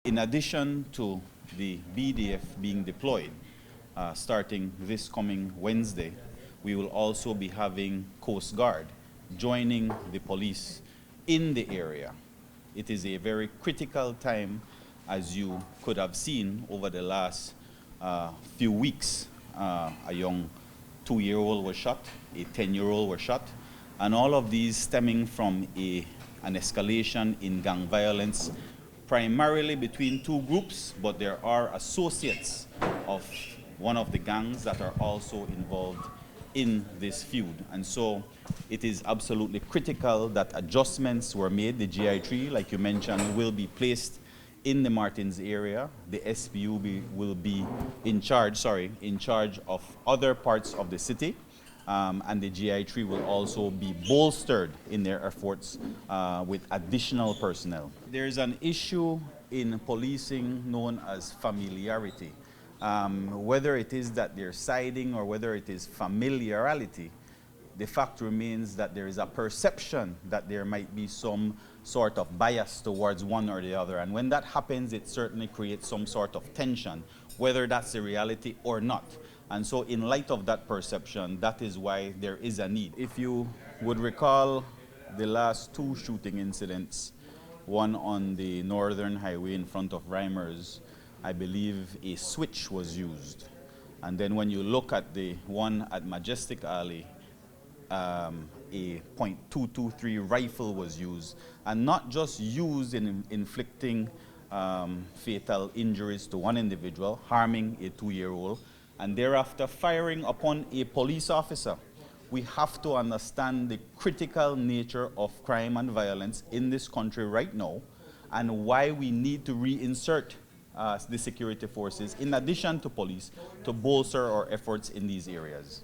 In addition to the BDF being deployed, starting this coming Wednesday, we will also be having Coast Guard joining the police in the area. It is a very critical time, as you could have seen over the last few weeks. A young 2-year-old was shot, a 10-year-old was shot, and all of these stemming from an escalation in gang violence, primarily between two groups, but there are associates of one of the gangs that are also involved in this feud. And so it is absolutely critical that adjustments were made. The GI3, like you mentioned, will be placed in the Martins area. The SPU will be in charge of other parts of the city. And the GI3 will also be bolstered in their efforts with additional personnel. There's an issue in policing known as familiarity. Whether it is that they're siding or whether it is familiarity, the fact remains that there is a perception that there might be some sort of bias towards one or the other. And when that happens, it certainly creates some sort of tension, whether that's the reality or not. And so in light of that perception, that is why there is a need. If you would recall the last 2 shooting incidents, one on the Northern Highway in front of Reimers, I believe a switch was used. And then when you look at the one at Majestic Alley, a .223 rifle was used, and not just used in inflicting fatal injuries to one individual, harming a 2-year-old, and thereafter firing upon a police officer. We have to understand the critical nature of crime and violence in this country right now, and why we need to reinsert the security forces, in addition to police, to bolster our efforts in these areas.